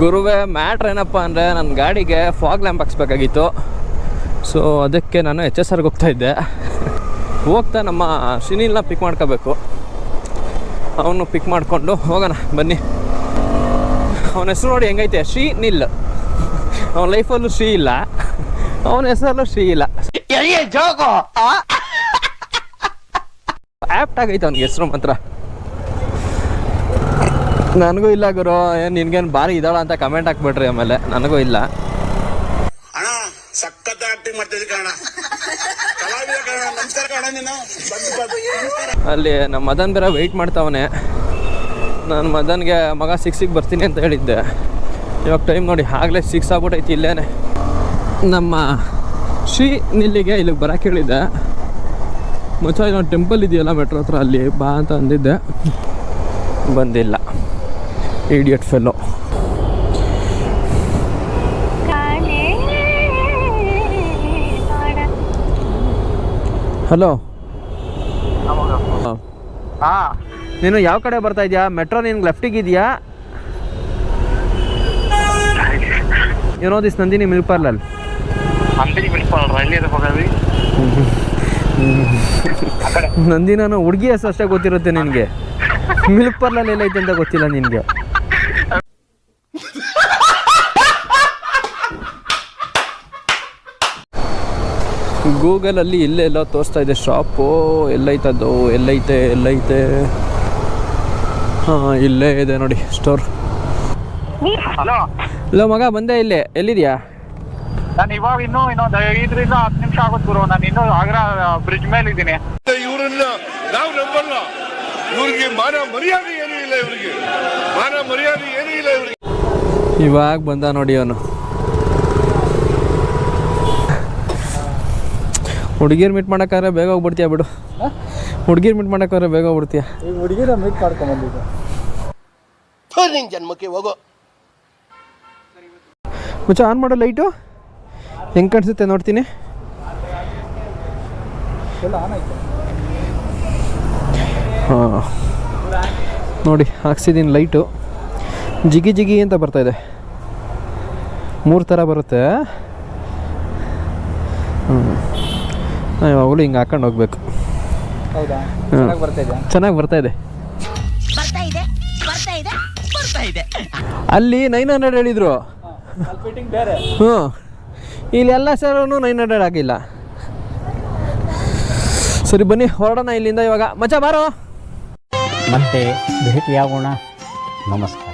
ಗುರುವೇ ಮ್ಯಾಟ್ರ್ ಏನಪ್ಪ ಅಂದರೆ ನನ್ನ ಗಾಡಿಗೆ ಫಾಗ್ ಲ್ಯಾಂಪ್ ಹಾಕ್ಸ್ಬೇಕಾಗಿತ್ತು. ಸೊ ಅದಕ್ಕೆ ನಾನು HSRಗೆ ಹೋಗ್ತಾಯಿದ್ದೆ. ಹೋಗ್ತಾ ನಮ್ಮ ಶ್ರೀನಿಲ್ನ ಪಿಕ್ ಮಾಡ್ಕೋಬೇಕು. ಅವನು ಪಿಕ್ ಮಾಡಿಕೊಂಡು ಹೋಗೋಣ ಬನ್ನಿ. ಅವನ ಹೆಸರು ನೋಡಿ ಹೆಂಗೈತೆ, ಶ್ರೀನಿಲ್. ಅವನ ಲೈಫಲ್ಲೂ ಶ್ರೀ ಇಲ್ಲ, ಅವನ ಹೆಸರಲ್ಲೂ ಶ್ರೀ ಇಲ್ಲ. ಆ್ಯಪ್ಟ್ ಆಗೈತೆ ಅವನಿಗೆ ಹೆಸರು ಮಾತ್ರ. ನನಗೂ ಇಲ್ಲ ಗುರು, ಏನು ನಿನ್ಗೇನು ಭಾರಿ ಇದ್ದಾಳ ಅಂತ ಕಮೆಂಟ್ ಹಾಕ್ಬಿಟ್ರಿ. ಆಮೇಲೆ ನನಗೂ ಇಲ್ಲ. ಅಲ್ಲಿ ನಮ್ಮ ಮದನ್ ಬೇರೆ ವೆಯ್ಟ್ ಮಾಡ್ತಾವನೆ. ನಾನು ಮದನ್ಗೆ ಮಗ 6ಗೆ ಬರ್ತೀನಿ ಅಂತ ಹೇಳಿದ್ದೆ. ಇವಾಗ ಟೈಮ್ ನೋಡಿ ಆಗಲೇ 6 ಆಗ್ಬಿಟ್ಟೈತಿ. ಇಲ್ಲೇನೆ ನಮ್ಮ ಶ್ರೀನಿಲ್ಲಿಗೆ ಇಲ್ಲಿಗೆ ಬರೋಕ್ಕೆ ಹೇಳಿದ್ದೆ. ಮಚ್ಚ ಇನ್ನೊಂದು ಟೆಂಪಲ್ ಇದೆಯಲ್ಲ ಮೆಟ್ರೋ ಹತ್ರ, ಅಲ್ಲಿ ಬಾ ಅಂತ ಅಂದಿದ್ದೆ. ಬಂದಿಲ್ಲ ಇಡಿಯಟ್ ಫೆಲ್ಲೋ. ಹಲೋ, ನೀನು ಯಾವ ಕಡೆ ಬರ್ತಾ ಇದೆಯಾ? ಮೆಟ್ರೋ ನಿನ್ಗೆ ಲೆಫ್ಟಿಗೆ ಇದೆಯಾ? ಏನೋ ದಿಸ್ ನಂದಿನಿ ಮಿಲ್ಕ್ ಪಾರ್ಲರ್. ನಂದಿನ ಹುಡುಗಿ ಹೆಸರು ಅಷ್ಟೇ ಗೊತ್ತಿರುತ್ತೆ ನಿನಗೆ. ಮಿಲ್ಕ್ ಪಾರ್ಲರ್ ಎಲ್ಲೈತೆ ಅಂತ ಗೊತ್ತಿಲ್ಲ ನಿನಗೆ. ಗೂಗಲಲ್ಲಿ ಇಲ್ಲೆಲ್ಲ ತೋರಿಸ್ತಾ ಇದೆ ಶಾಪು. ಎಲ್ಲೈತದ್ದು, ಎಲ್ಲೈತೆ? ಹಾಂ, ಇಲ್ಲೇ ಇದೆ ನೋಡಿ ಸ್ಟೋರ್. ಹಲೋ ಮಗ, ಬಂದೆ. ಇಲ್ಲೇ ಎಲ್ಲಿದ್ಯಾ? ನಾನು ಇವಾಗ ಇನ್ನೊಂದು 5 ರಿಂದ 10 ನಿಮಿಷ ಆಗುತ್ತೆ ಗುರು. ನಾನು ಇನ್ನೂ ಆಗ್ರಾ ಬ್ರಿಡ್ಜ್ ಮೇಲೆ ಇದ್ದೀನಿ. ಇವರನ್ನ ನಾವು ನಂಬಲ್ಲ. ಇವ್ರಿಗೆ ಮಾನ ಮರ್ಯಾದೆ ಏನೂ ಇಲ್ಲ. ಇವಾಗ ಬಂದ ನೋಡಿ ಅವನು. ಹುಡುಗಿರ್ ಮೀಟ್ ಮಾಡೋಕ್ಕಾದ್ರೆ ಬೇಗ ಹೋಗ್ಬಿಡ್ತೀಯ ಬಿಡು. ಹುಡುಗಿರ್ ಮೀಟ್ ಮಾಡೋಕ್ಕಾದ್ರೆ ಬೇಗ ಹೋಗ್ಬಿಡ್ತೀಯ. ಈಗ ಹುಡುಗಿರ ಮೀಟ್ ಮಾಡ್ಕೊಂಬಂದಿದ್ದ ಜನ್ಮಕ್ಕೆ ಹೋಗೋ. ಮುಚ್ಚ ಆನ್ ಮಾಡೋ ಲೈಟು. ಹೆಂಗೆ ಕಾಣಿಸುತ್ತೆ ನೋಡ್ತೀನಿ. ಹಾಂ ನೋಡಿ, ಹಾಕ್ಸಿದ್ದೀನಿ ಲೈಟು. ಜಿಗಿ ಅಂತ ಬರ್ತಾಯಿದೆ. 3 ಥರ ಬರುತ್ತೆ. ಯಾವಾಗಲೂ ಹಿಂಗೆ ಹಾಕೊಂಡು ಹೋಗ್ಬೇಕು. ಚೆನ್ನಾಗಿ ಬರ್ತಾಯಿದೆ. ಅಲ್ಲಿ 900 ಹೇಳಿದ್ರು. ಹ್ಞೂ, ಇಲ್ಲೆಲ್ಲ ಸರೂ 900 ಆಗಿಲ್ಲ. ಸರಿ ಬನ್ನಿ ಹೊರಡೋಣ ಇಲ್ಲಿಂದ ಇವಾಗ. ಮಚ್ಚ ಬಾರೋ, ಮತ್ತೆ ಭೇಟಿಯಾಗೋಣ. ನಮಸ್ಕಾರ.